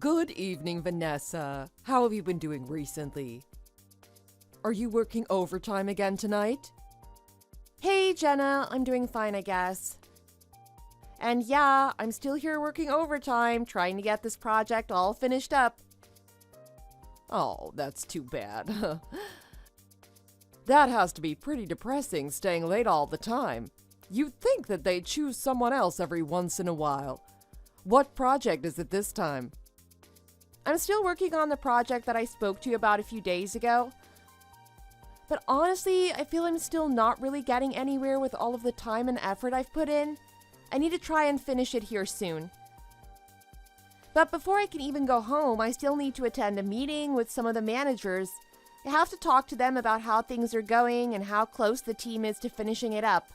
Good evening, Vanessa. How have you been doing recently? Are you working overtime again tonight? Hey, Jenna, I'm doing fine, I guess. And yeah, I'm still here working overtime, trying to get this project all finished up. Oh, that's too bad. That has to be pretty depressing, staying late all the time. You'd think that they'd choose someone else every once in a while. What project is it this time? I'm still working on the project that I spoke to you about a few days ago. But honestly, I feel I'm still not really getting anywhere with all of the time and effort I've put in. I need to try and finish it here soon. But before I can even go home, I still need to attend a meeting with some of the managers. I have to talk to them about how things are going and how close the team is to finishing it up.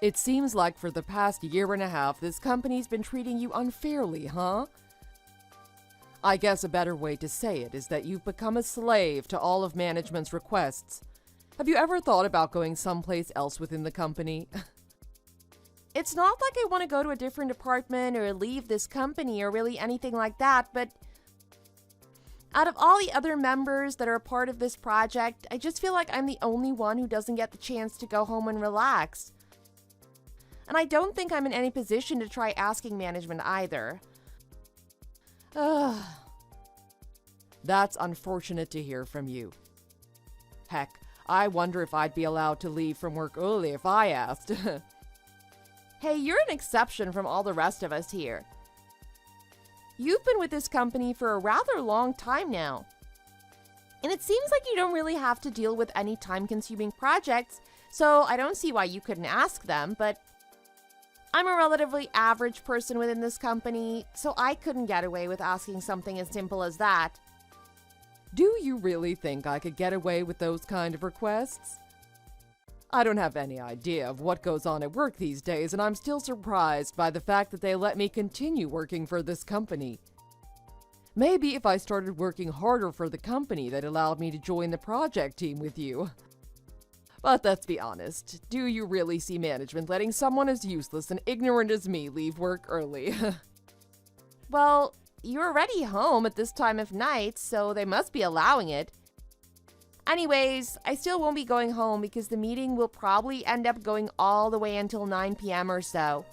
It seems like for the past year and a half, this company's been treating you unfairly, huh? I guess a better way to say it is that you've become a slave to all of management's requests. Have you ever thought about going someplace else within the company? It's not like I want to go to a different department or leave this company or really anything like that, but out of all the other members that are a part of this project, I just feel like I'm the only one who doesn't get the chance to go home and relax. And I don't think I'm in any position to try asking management either. Ugh. That's unfortunate to hear from you. Heck, I wonder if I'd be allowed to leave from work early if I asked. Hey, you're an exception from all the rest of us here. You've been with this company for a rather long time now. And it seems like you don't really have to deal with any time-consuming projects, so I don't see why you couldn't ask them, but I'm a relatively average person within this company, so I couldn't get away with asking something as simple as that. Do you really think I could get away with those kind of requests? I don't have any idea of what goes on at work these days, and I'm still surprised by the fact that they let me continue working for this company. Maybe if I started working harder for the company, they'd allow me to join the project team with you. But let's be honest, do you really see management letting someone as useless and ignorant as me leave work early? Well, you're already home at this time of night, so they must be allowing it. Anyways, I still won't be going home because the meeting will probably end up going all the way until 9 p.m. or so.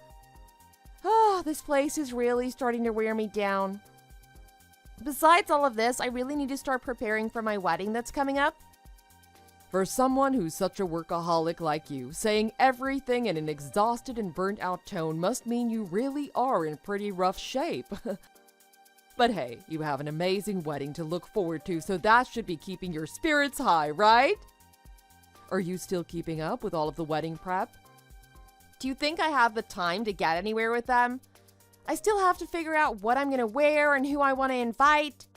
Oh, this place is really starting to wear me down. Besides all of this, I really need to start preparing for my wedding that's coming up. For someone who's such a workaholic like you, saying everything in an exhausted and burnt-out tone must mean you really are in pretty rough shape. But hey, you have an amazing wedding to look forward to, so that should be keeping your spirits high, right? Are you still keeping up with all of the wedding prep? Do you think I have the time to get anywhere with them? I still have to figure out what I'm going to wear and who I want to invite.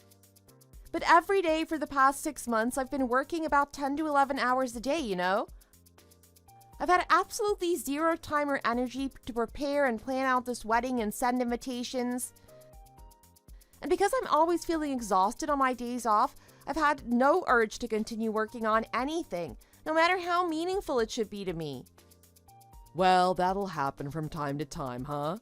But every day for the past 6 months, I've been working about 10 to 11 hours a day, you know? I've had absolutely zero time or energy to prepare and plan out this wedding and send invitations. And because I'm always feeling exhausted on my days off, I've had no urge to continue working on anything, no matter how meaningful it should be to me. Well, that'll happen from time to time, huh?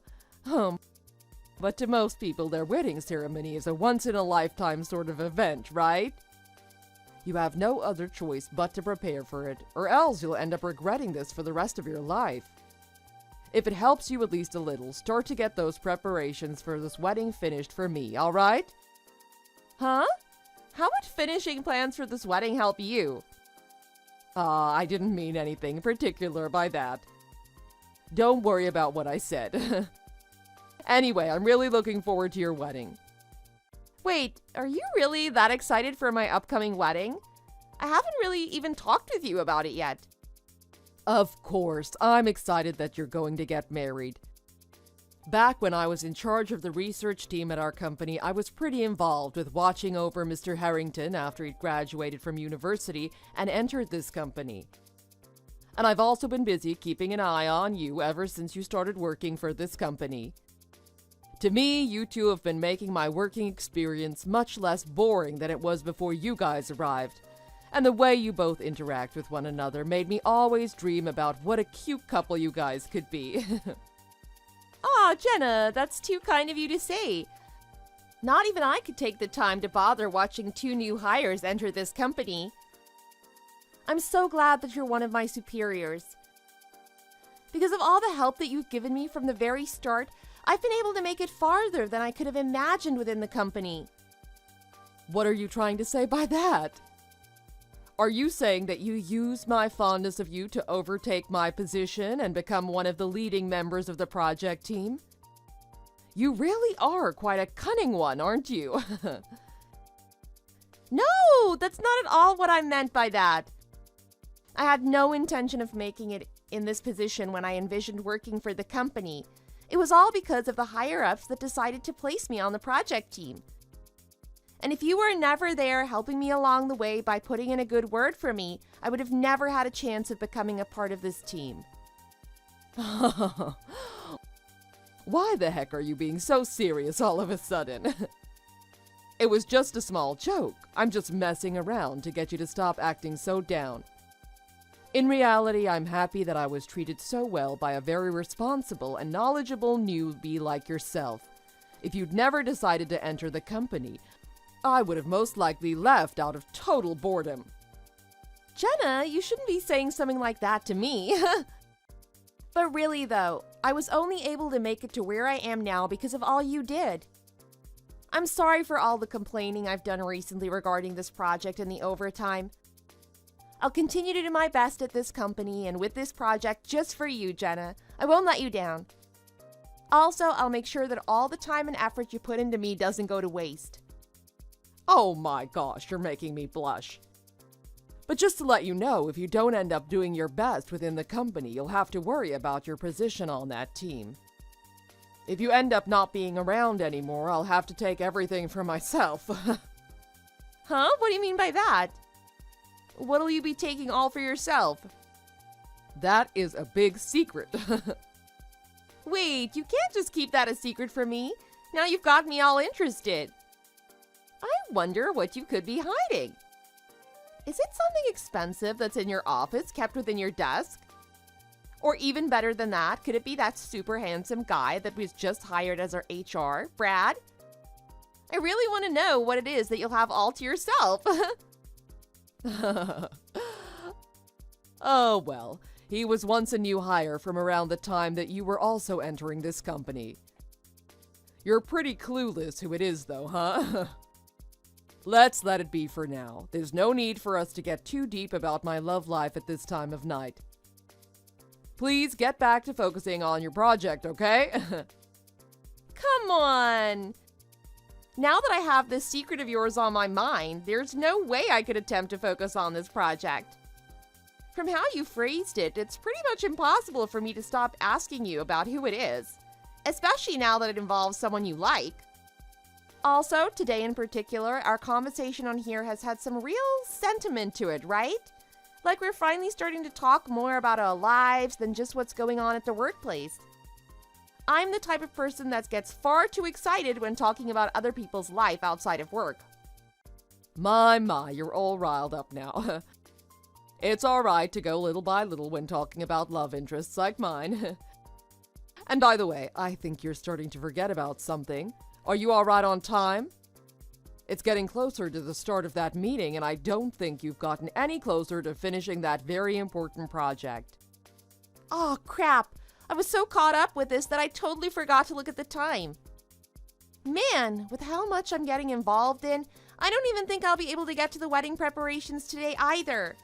But to most people, their wedding ceremony is a once-in-a-lifetime sort of event, right? You have no other choice but to prepare for it, or else you'll end up regretting this for the rest of your life. If it helps you at least a little, start to get those preparations for this wedding finished for me, alright? Huh? How would finishing plans for this wedding help you? I didn't mean anything particular by that. Don't worry about what I said. Anyway, I'm really looking forward to your wedding. Wait, are you really that excited for my upcoming wedding? I haven't really even talked with you about it yet. Of course, I'm excited that you're going to get married. Back when I was in charge of the research team at our company, I was pretty involved with watching over Mr. Harrington after he'd graduated from university and entered this company. And I've also been busy keeping an eye on you ever since you started working for this company. To me, you two have been making my working experience much less boring than it was before you guys arrived. And the way you both interact with one another made me always dream about what a cute couple you guys could be. Aw, Jenna, that's too kind of you to say. Not even I could take the time to bother watching 2 new hires enter this company. I'm so glad that you're one of my superiors. Because of all the help that you've given me from the very start, I've been able to make it farther than I could have imagined within the company. What are you trying to say by that? Are you saying that you used my fondness of you to overtake my position and become one of the leading members of the project team? You really are quite a cunning one, aren't you? No, that's not at all what I meant by that. I had no intention of making it in this position when I envisioned working for the company. It was all because of the higher-ups that decided to place me on the project team. And if you were never there helping me along the way by putting in a good word for me, I would have never had a chance of becoming a part of this team. Why the heck are you being so serious all of a sudden? It was just a small joke. I'm just messing around to get you to stop acting so down. In reality, I'm happy that I was treated so well by a very responsible and knowledgeable newbie like yourself. If you'd never decided to enter the company, I would have most likely left out of total boredom. Jenna, you shouldn't be saying something like that to me. But really though, I was only able to make it to where I am now because of all you did. I'm sorry for all the complaining I've done recently regarding this project and the overtime. I'll continue to do my best at this company and with this project just for you, Jenna. I won't let you down. Also, I'll make sure that all the time and effort you put into me doesn't go to waste. Oh my gosh, you're making me blush. But just to let you know, if you don't end up doing your best within the company, you'll have to worry about your position on that team. If you end up not being around anymore, I'll have to take everything for myself. Huh? What do you mean by that? What'll you be taking all for yourself? That is a big secret. Wait, you can't just keep that a secret from me. Now you've got me all interested. I wonder what you could be hiding. Is it something expensive that's in your office kept within your desk? Or even better than that, could it be that super handsome guy that was just hired as our HR, Brad? I really want to know what it is that you'll have all to yourself. Oh, well, he was once a new hire from around the time that you were also entering this company. You're pretty clueless who it is, though, huh? Let's let it be for now. There's no need for us to get too deep about my love life at this time of night. Please get back to focusing on your project, okay? Come on! Now that I have this secret of yours on my mind, there's no way I could attempt to focus on this project. From how you phrased it, it's pretty much impossible for me to stop asking you about who it is, especially now that it involves someone you like. Also, today in particular, our conversation on here has had some real sentiment to it, right? Like we're finally starting to talk more about our lives than just what's going on at the workplace. I'm the type of person that gets far too excited when talking about other people's life outside of work. My, you're all riled up now. It's all right to go little by little when talking about love interests like mine. And by the way, I think you're starting to forget about something. Are you all right on time? It's getting closer to the start of that meeting, and I don't think you've gotten any closer to finishing that very important project. Oh, crap. I was so caught up with this that I totally forgot to look at the time. Man, with how much I'm getting involved in, I don't even think I'll be able to get to the wedding preparations today either.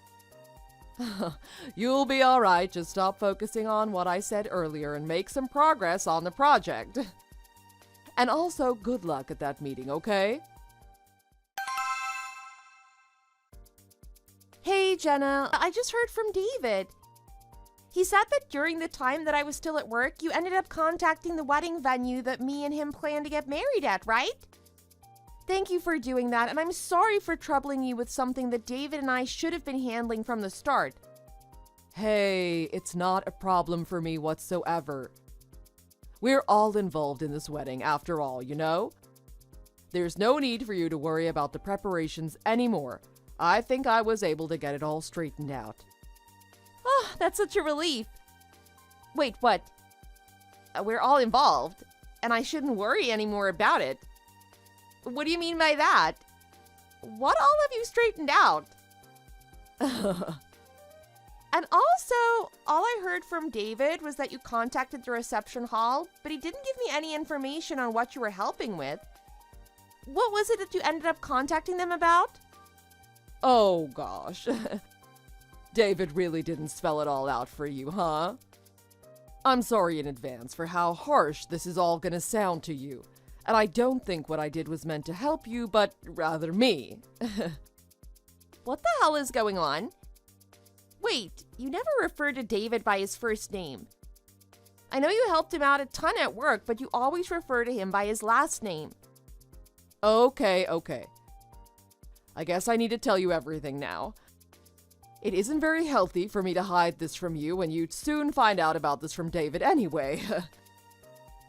You'll be all right. Just stop focusing on what I said earlier and make some progress on the project. And also, good luck at that meeting, okay? Hey, Jenna, I just heard from David. He said that during the time that I was still at work, you ended up contacting the wedding venue that me and him planned to get married at, right? Thank you for doing that, and I'm sorry for troubling you with something that David and I should have been handling from the start. Hey, it's not a problem for me whatsoever. We're all involved in this wedding after all, you know? There's no need for you to worry about the preparations anymore. I think I was able to get it all straightened out. Oh, that's such a relief. Wait, what? We're all involved, and I shouldn't worry anymore about it. What do you mean by that? What all have you straightened out? And also, all I heard from David was that you contacted the reception hall, but he didn't give me any information on what you were helping with. What was it that you ended up contacting them about? Oh, gosh. David really didn't spell it all out for you, huh? I'm sorry in advance for how harsh this is all gonna sound to you. And I don't think what I did was meant to help you, but rather me. What the hell is going on? Wait, you never referred to David by his first name. I know you helped him out a ton at work, but you always refer to him by his last name. Okay. I guess I need to tell you everything now. It isn't very healthy for me to hide this from you, and you'd soon find out about this from David anyway.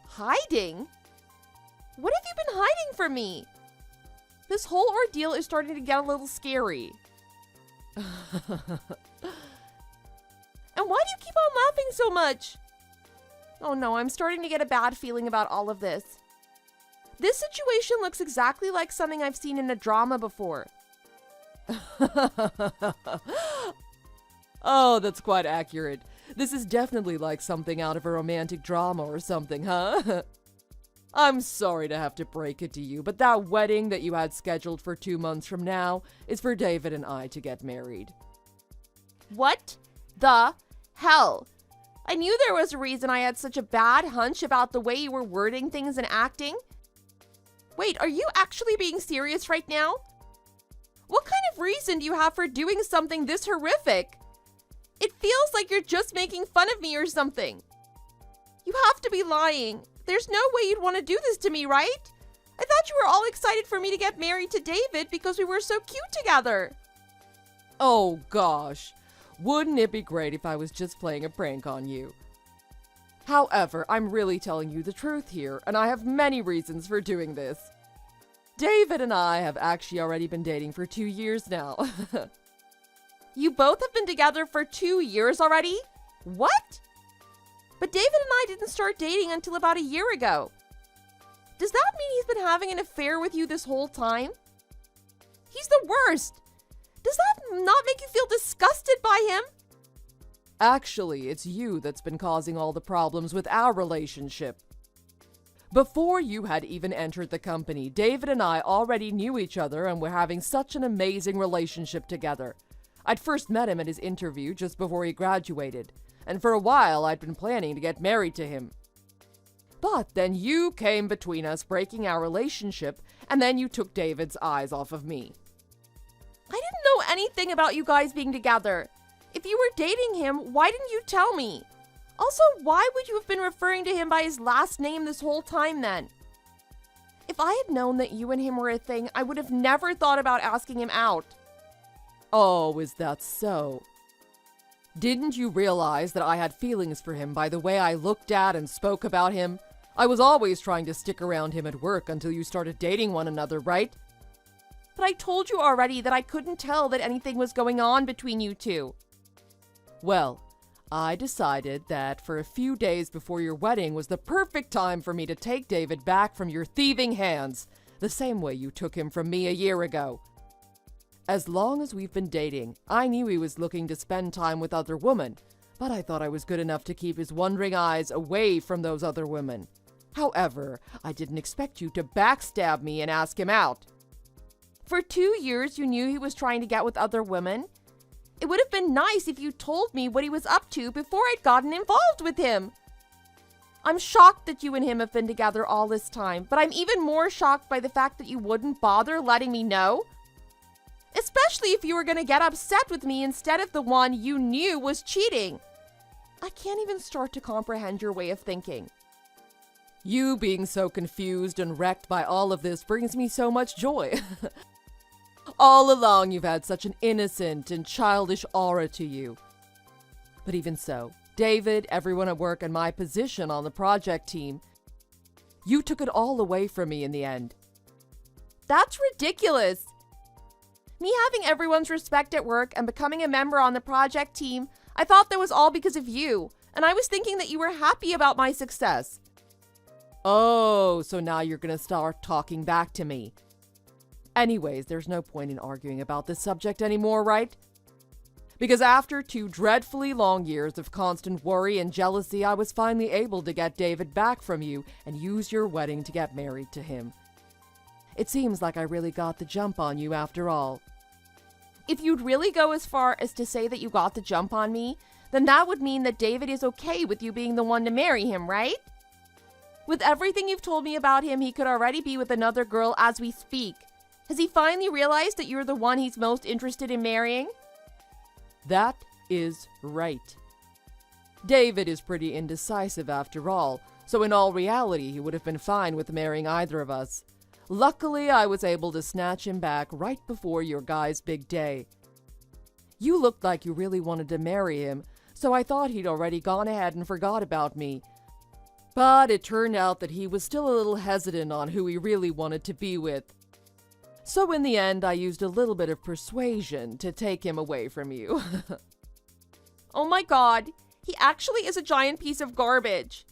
Hiding? What have you been hiding from me? This whole ordeal is starting to get a little scary. And why do you keep on laughing so much? Oh no, I'm starting to get a bad feeling about all of this. This situation looks exactly like something I've seen in a drama before. Oh, that's quite accurate. This is definitely like something out of a romantic drama or something, huh? I'm sorry to have to break it to you, but that wedding that you had scheduled for 2 months from now is for David and I to get married. What the hell? I knew there was a reason I had such a bad hunch about the way you were wording things and acting. Wait, are you actually being serious right now? What kind of reason do you have for doing something this horrific? It feels like you're just making fun of me or something. You have to be lying. There's no way you'd want to do this to me, right? I thought you were all excited for me to get married to David because we were so cute together. Oh gosh, wouldn't it be great if I was just playing a prank on you? However, I'm really telling you the truth here, and I have many reasons for doing this. David and I have actually already been dating for 2 years now. You both have been together for 2 years already? What? But David and I didn't start dating until about a year ago. Does that mean he's been having an affair with you this whole time? He's the worst. Does that not make you feel disgusted by him? Actually, it's you that's been causing all the problems with our relationship. Before you had even entered the company, David and I already knew each other and were having such an amazing relationship together. I'd first met him at his interview just before he graduated, and for a while I'd been planning to get married to him. But then you came between us, breaking our relationship, and then you took David's eyes off of me. I didn't know anything about you guys being together. If you were dating him, why didn't you tell me? Also, why would you have been referring to him by his last name this whole time then? If I had known that you and him were a thing, I would have never thought about asking him out. Oh, is that so? Didn't you realize that I had feelings for him by the way I looked at and spoke about him? I was always trying to stick around him at work until you started dating one another, right? But I told you already that I couldn't tell that anything was going on between you two. Well, I decided that for a few days before your wedding was the perfect time for me to take David back from your thieving hands, the same way you took him from me a year ago. As long as we've been dating, I knew he was looking to spend time with other women, but I thought I was good enough to keep his wandering eyes away from those other women. However, I didn't expect you to backstab me and ask him out. For 2 years, you knew he was trying to get with other women? It would have been nice if you told me what he was up to before I'd gotten involved with him. I'm shocked that you and him have been together all this time, but I'm even more shocked by the fact that you wouldn't bother letting me know. Especially if you were going to get upset with me instead of the one you knew was cheating. I can't even start to comprehend your way of thinking. You being so confused and wrecked by all of this brings me so much joy. All along you've had such an innocent and childish aura to you. But even so, David, everyone at work, and my position on the project team, you took it all away from me in the end. That's ridiculous. Me having everyone's respect at work and becoming a member on the project team, I thought that was all because of you, and I was thinking that you were happy about my success. Oh, so now you're gonna start talking back to me. Anyways, there's no point in arguing about this subject anymore, right? Because after 2 dreadfully long years of constant worry and jealousy, I was finally able to get David back from you and use your wedding to get married to him. It seems like I really got the jump on you after all. If you'd really go as far as to say that you got the jump on me, then that would mean that David is okay with you being the one to marry him, right? With everything you've told me about him, he could already be with another girl as we speak. Has he finally realized that you're the one he's most interested in marrying? That is right. David is pretty indecisive after all, so in all reality, he would have been fine with marrying either of us. Luckily, I was able to snatch him back right before your guy's big day. You looked like you really wanted to marry him, so I thought he'd already gone ahead and forgot about me. But it turned out that he was still a little hesitant on who he really wanted to be with. So in the end, I used a little bit of persuasion to take him away from you. Oh my god, he actually is a giant piece of garbage.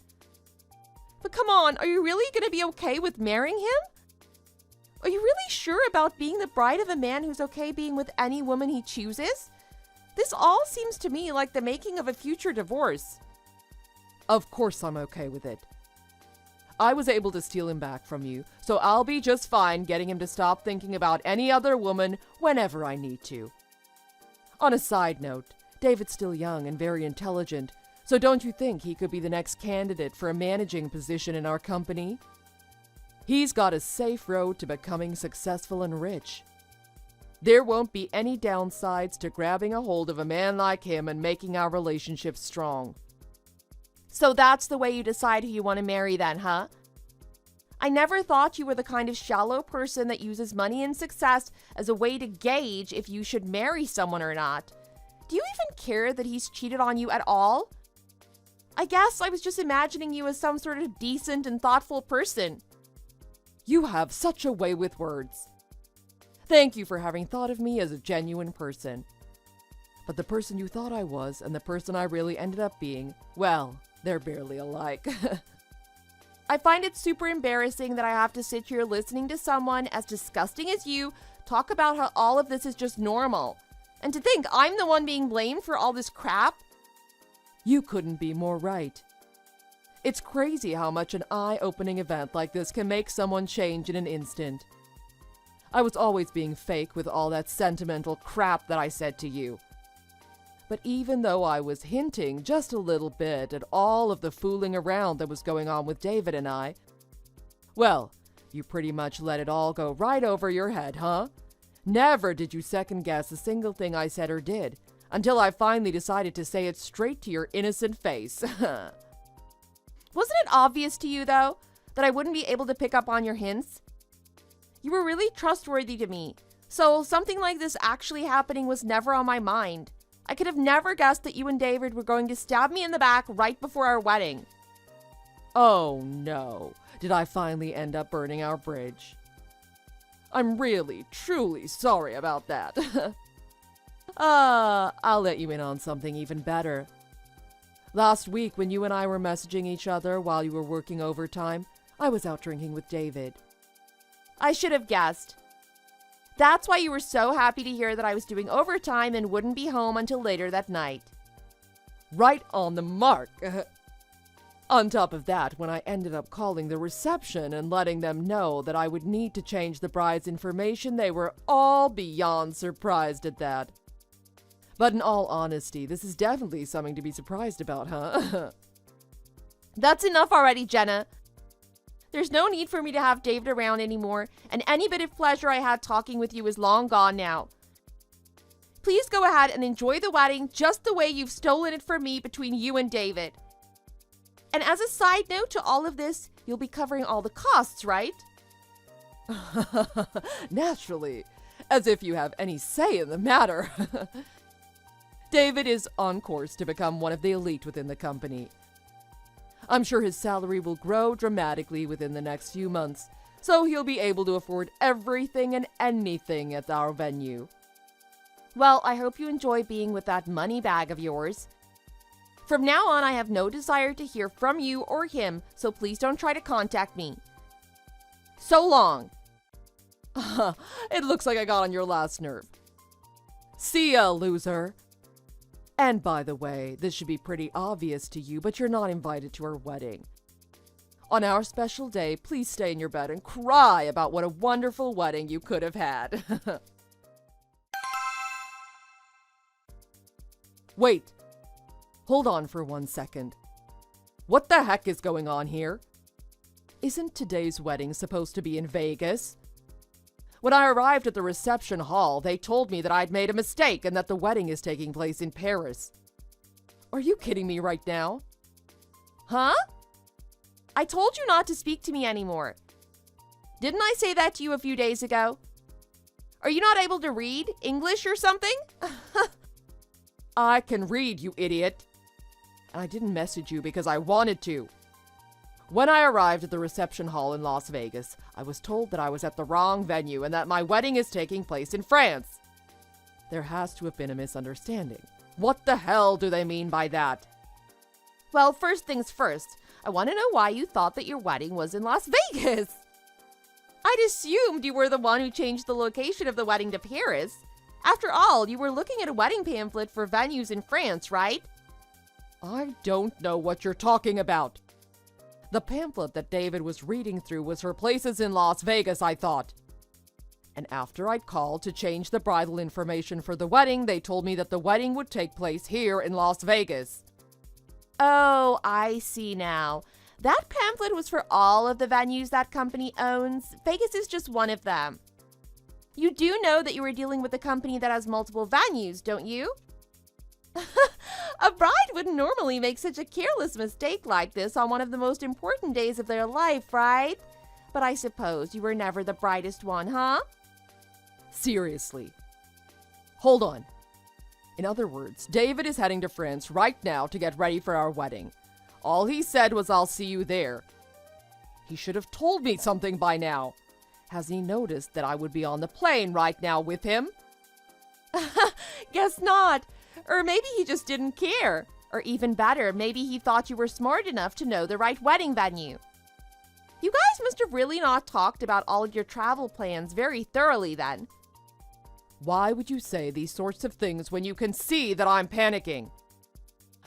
But come on, are you really going to be okay with marrying him? Are you really sure about being the bride of a man who's okay being with any woman he chooses? This all seems to me like the making of a future divorce. Of course I'm okay with it. I was able to steal him back from you, so I'll be just fine getting him to stop thinking about any other woman whenever I need to. On a side note, David's still young and very intelligent, so don't you think he could be the next candidate for a managing position in our company? He's got a safe road to becoming successful and rich. There won't be any downsides to grabbing a hold of a man like him and making our relationship strong. So that's the way you decide who you want to marry then, huh? I never thought you were the kind of shallow person that uses money and success as a way to gauge if you should marry someone or not. Do you even care that he's cheated on you at all? I guess I was just imagining you as some sort of decent and thoughtful person. You have such a way with words. Thank you for having thought of me as a genuine person. But the person you thought I was and the person I really ended up being, well, they're barely alike. I find it super embarrassing that I have to sit here listening to someone as disgusting as you talk about how all of this is just normal. And to think I'm the one being blamed for all this crap? You couldn't be more right. It's crazy how much an eye-opening event like this can make someone change in an instant. I was always being fake with all that sentimental crap that I said to you. But even though I was hinting just a little bit at all of the fooling around that was going on with David and I, well, you pretty much let it all go right over your head, huh? Never did you second-guess a single thing I said or did, until I finally decided to say it straight to your innocent face. Wasn't it obvious to you, though, that I wouldn't be able to pick up on your hints? You were really trustworthy to me, so something like this actually happening was never on my mind. I could have never guessed that you and David were going to stab me in the back right before our wedding. Oh no, did I finally end up burning our bridge? I'm really, truly sorry about that. I'll let you in on something even better. Last week, when you and I were messaging each other while you were working overtime, I was out drinking with David. I should have guessed. That's why you were so happy to hear that I was doing overtime and wouldn't be home until later that night. Right on the mark. On top of that, when I ended up calling the reception and letting them know that I would need to change the bride's information, they were all beyond surprised at that. But in all honesty, this is definitely something to be surprised about, huh? That's enough already, Jenna. There's no need for me to have David around anymore, and any bit of pleasure I had talking with you is long gone now. Please go ahead and enjoy the wedding just the way you've stolen it from me between you and David. And as a side note to all of this, you'll be covering all the costs, right? Naturally, as if you have any say in the matter. David is on course to become one of the elite within the company. I'm sure his salary will grow dramatically within the next few months, so he'll be able to afford everything and anything at our venue. Well, I hope you enjoy being with that money bag of yours. From now on, I have no desire to hear from you or him, so please don't try to contact me. So long. It looks like I got on your last nerve. See ya, loser. And by the way, this should be pretty obvious to you, but you're not invited to our wedding. On our special day, please stay in your bed and cry about what a wonderful wedding you could have had. Wait. Hold on for 1 second. What the heck is going on here? Isn't today's wedding supposed to be in Vegas? When I arrived at the reception hall, they told me that I'd made a mistake and that the wedding is taking place in Paris. Are you kidding me right now? Huh? I told you not to speak to me anymore. Didn't I say that to you a few days ago? Are you not able to read English or something? I can read, you idiot. And I didn't message you because I wanted to. When I arrived at the reception hall in Las Vegas, I was told that I was at the wrong venue and that my wedding is taking place in France. There has to have been a misunderstanding. What the hell do they mean by that? Well, first things first, I want to know why you thought that your wedding was in Las Vegas. I'd assumed you were the one who changed the location of the wedding to Paris. After all, you were looking at a wedding pamphlet for venues in France, right? I don't know what you're talking about. The pamphlet that David was reading through was for places in Las Vegas, I thought. And after I'd called to change the bridal information for the wedding, they told me that the wedding would take place here in Las Vegas. Oh, I see now. That pamphlet was for all of the venues that company owns. Vegas is just one of them. You do know that you were dealing with a company that has multiple venues, don't you? A bride wouldn't normally make such a careless mistake like this on one of the most important days of their life, right? But I suppose you were never the brightest one, huh? Seriously. Hold on. In other words, David is heading to France right now to get ready for our wedding. All he said was, "I'll see you there." He should have told me something by now. Has he noticed that I would be on the plane right now with him? Guess not. Or maybe he just didn't care. Or even better, maybe he thought you were smart enough to know the right wedding venue. You guys must have really not talked about all of your travel plans very thoroughly then. Why would you say these sorts of things when you can see that I'm panicking?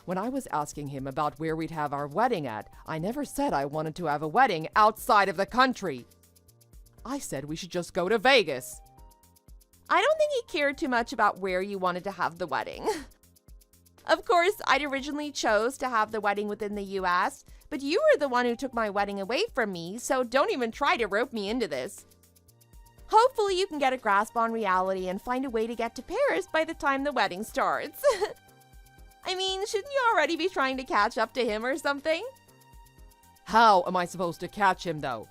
When I was asking him about where we'd have our wedding at, I never said I wanted to have a wedding outside of the country. I said we should just go to Vegas. I don't think he cared too much about where you wanted to have the wedding. Of course, I'd originally chose to have the wedding within the US, but you were the one who took my wedding away from me, so don't even try to rope me into this. Hopefully you can get a grasp on reality and find a way to get to Paris by the time the wedding starts. I mean, shouldn't you already be trying to catch up to him or something? How am I supposed to catch him, though?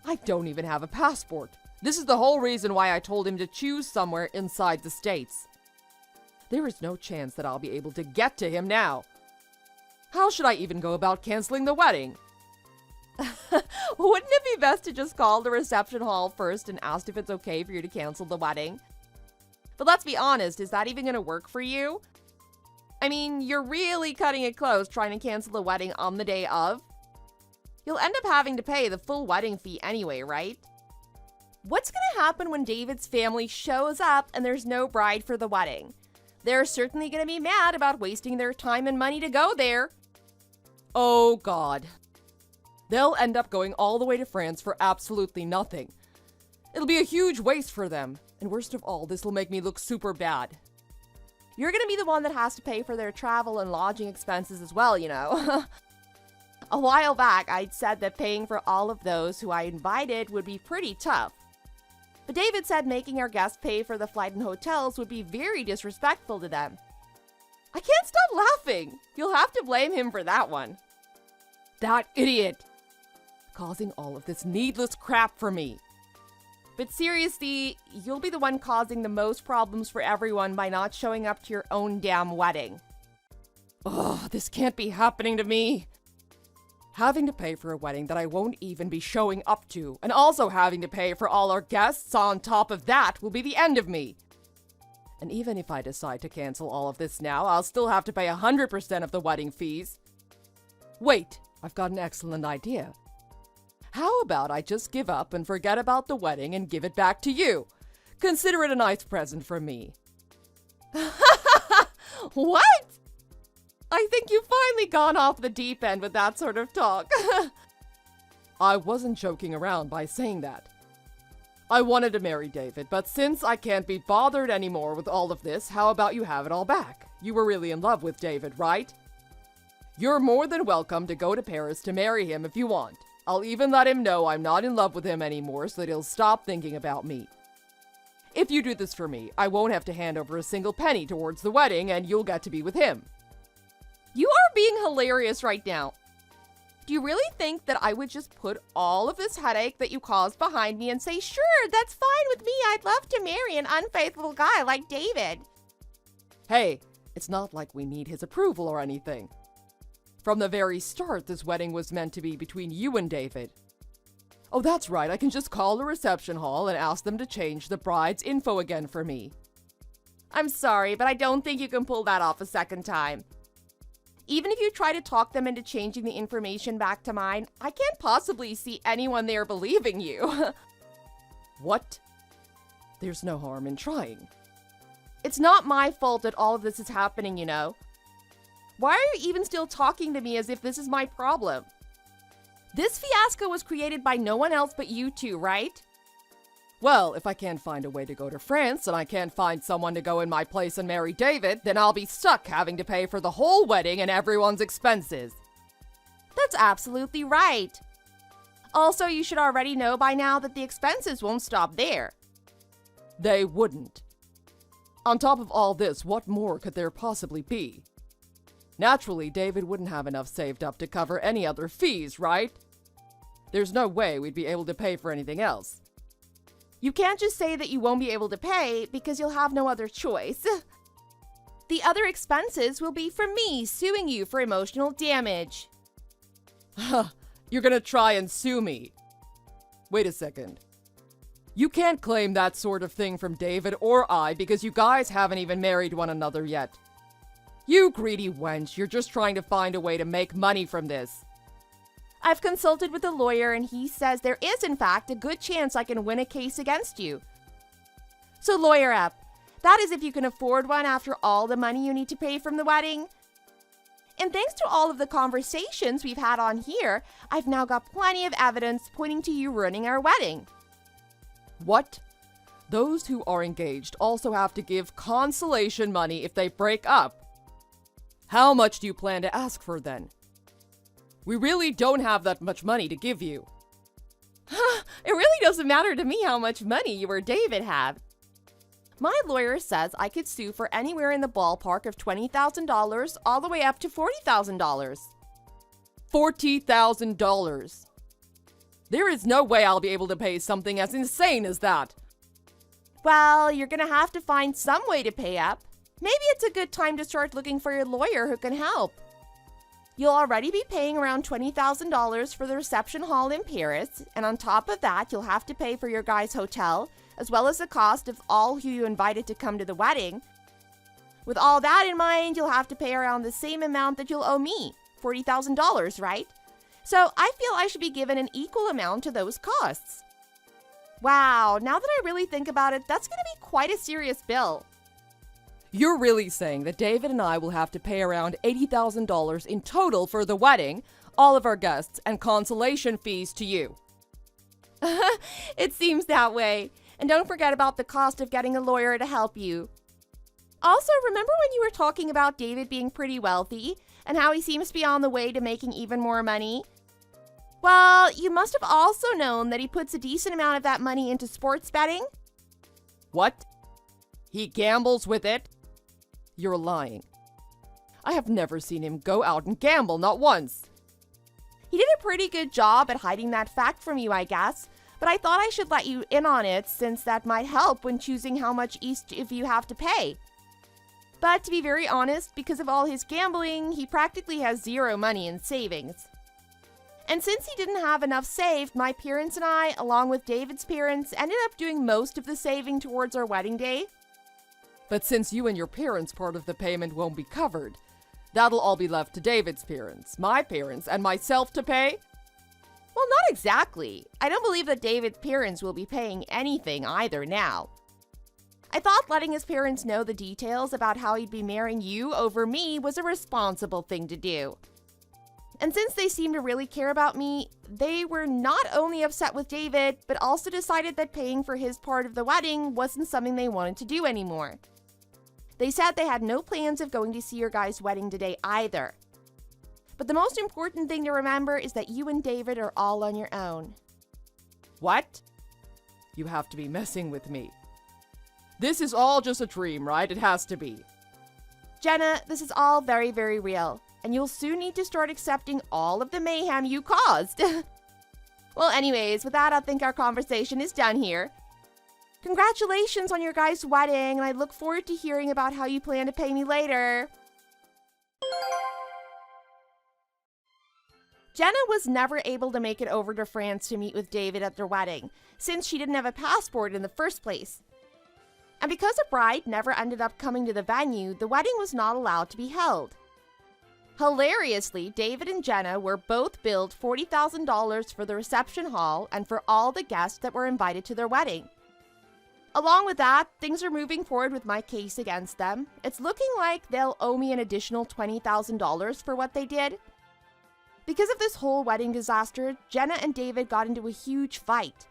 I don't even have a passport. This is the whole reason why I told him to choose somewhere inside the States. There is no chance that I'll be able to get to him now. How should I even go about canceling the wedding? Wouldn't it be best to just call the reception hall first and ask if it's okay for you to cancel the wedding? But let's be honest, is that even going to work for you? I mean, you're really cutting it close trying to cancel the wedding on the day of. You'll end up having to pay the full wedding fee anyway, right? What's going to happen when David's family shows up and there's no bride for the wedding? They're certainly going to be mad about wasting their time and money to go there. Oh, God. They'll end up going all the way to France for absolutely nothing. It'll be a huge waste for them. And worst of all, this will make me look super bad. You're going to be the one that has to pay for their travel and lodging expenses as well, you know. A while back, I'd said that paying for all of those who I invited would be pretty tough. But David said making our guests pay for the flight and hotels would be very disrespectful to them. I can't stop laughing. You'll have to blame him for that one. That idiot! Causing all of this needless crap for me. But seriously, you'll be the one causing the most problems for everyone by not showing up to your own damn wedding. Ugh, this can't be happening to me. Having to pay for a wedding that I won't even be showing up to, and also having to pay for all our guests on top of that will be the end of me. And even if I decide to cancel all of this now, I'll still have to pay 100% of the wedding fees. Wait, I've got an excellent idea. How about I just give up and forget about the wedding and give it back to you? Consider it a nice present from me. What? I think you've finally gone off the deep end with that sort of talk. I wasn't joking around by saying that. I wanted to marry David, but since I can't be bothered anymore with all of this, how about you have it all back? You were really in love with David, right? You're more than welcome to go to Paris to marry him if you want. I'll even let him know I'm not in love with him anymore so that he'll stop thinking about me. If you do this for me, I won't have to hand over a single penny towards the wedding and you'll get to be with him. You are being hilarious right now. Do you really think that I would just put all of this headache that you caused behind me and say, sure, that's fine with me. I'd love to marry an unfaithful guy like David. Hey, it's not like we need his approval or anything. From the very start, this wedding was meant to be between you and David. Oh, that's right. I can just call the reception hall and ask them to change the bride's info again for me. I'm sorry, but I don't think you can pull that off a second time. Even if you try to talk them into changing the information back to mine, I can't possibly see anyone there believing you. What? There's no harm in trying. It's not my fault that all of this is happening, you know. Why are you even still talking to me as if this is my problem? This fiasco was created by no one else but you two, right? Well, if I can't find a way to go to France and I can't find someone to go in my place and marry David, then I'll be stuck having to pay for the whole wedding and everyone's expenses. That's absolutely right. Also, you should already know by now that the expenses won't stop there. They wouldn't. On top of all this, what more could there possibly be? Naturally, David wouldn't have enough saved up to cover any other fees, right? There's no way we'd be able to pay for anything else. You can't just say that you won't be able to pay because you'll have no other choice. The other expenses will be from me suing you for emotional damage. You're gonna try and sue me. Wait a second. You can't claim that sort of thing from David or I because you guys haven't even married one another yet. You greedy wench, you're just trying to find a way to make money from this. I've consulted with a lawyer and he says there is in fact a good chance I can win a case against you. So lawyer up, that is if you can afford one after all the money you need to pay from the wedding. And thanks to all of the conversations we've had on here, I've now got plenty of evidence pointing to you ruining our wedding. What? Those who are engaged also have to give consolation money if they break up. How much do you plan to ask for then? We really don't have that much money to give you. It really doesn't matter to me how much money you or David have. My lawyer says I could sue for anywhere in the ballpark of $20,000 all the way up to $40,000. $40,000. There is no way I'll be able to pay something as insane as that. Well, you're gonna have to find some way to pay up. Maybe it's a good time to start looking for your lawyer who can help. You'll already be paying around $20,000 for the reception hall in Paris, and on top of that, you'll have to pay for your guy's hotel, as well as the cost of all who you invited to come to the wedding. With all that in mind, you'll have to pay around the same amount that you'll owe me, $40,000, right? So I feel I should be given an equal amount to those costs. Wow, now that I really think about it, that's going to be quite a serious bill. You're really saying that David and I will have to pay around $80,000 in total for the wedding, all of our guests, and consolation fees to you. It seems that way. And don't forget about the cost of getting a lawyer to help you. Also, remember when you were talking about David being pretty wealthy and how he seems to be on the way to making even more money? Well, you must have also known that he puts a decent amount of that money into sports betting. What? He gambles with it? You're lying. I have never seen him go out and gamble, not once. He did a pretty good job at hiding that fact from you, I guess, but I thought I should let you in on it since that might help when choosing how much each of you have to pay. But to be very honest, because of all his gambling, he practically has zero money in savings. And since he didn't have enough saved, my parents and I, along with David's parents, ended up doing most of the saving towards our wedding day. But since you and your parents' part of the payment won't be covered, that'll all be left to David's parents, my parents, and myself to pay? Well, not exactly. I don't believe that David's parents will be paying anything either now. I thought letting his parents know the details about how he'd be marrying you over me was a responsible thing to do. And since they seem to really care about me, they were not only upset with David, but also decided that paying for his part of the wedding wasn't something they wanted to do anymore. They said they had no plans of going to see your guys' wedding today either. But the most important thing to remember is that you and David are all on your own. What? You have to be messing with me. This is all just a dream, right? It has to be. Jenna, this is all very, very real, and you'll soon need to start accepting all of the mayhem you caused. Well, anyways, with that, I think our conversation is done here. Congratulations on your guys' wedding, and I look forward to hearing about how you plan to pay me later. Jenna was never able to make it over to France to meet with David at their wedding, since she didn't have a passport in the first place. And because the bride never ended up coming to the venue, the wedding was not allowed to be held. Hilariously, David and Jenna were both billed $40,000 for the reception hall and for all the guests that were invited to their wedding. Along with that, things are moving forward with my case against them. It's looking like they'll owe me an additional $20,000 for what they did. Because of this whole wedding disaster, Jenna and David got into a huge fight.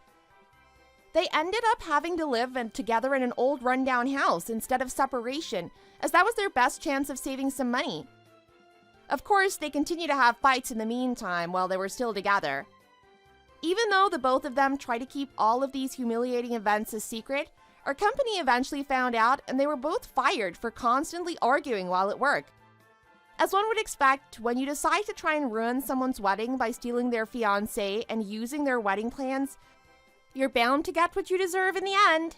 They ended up having to live together in an old rundown house instead of separation, as that was their best chance of saving some money. Of course, they continued to have fights in the meantime while they were still together. Even though the both of them tried to keep all of these humiliating events a secret, our company eventually found out and they were both fired for constantly arguing while at work. As one would expect, when you decide to try and ruin someone's wedding by stealing their fiancé and using their wedding plans, you're bound to get what you deserve in the end.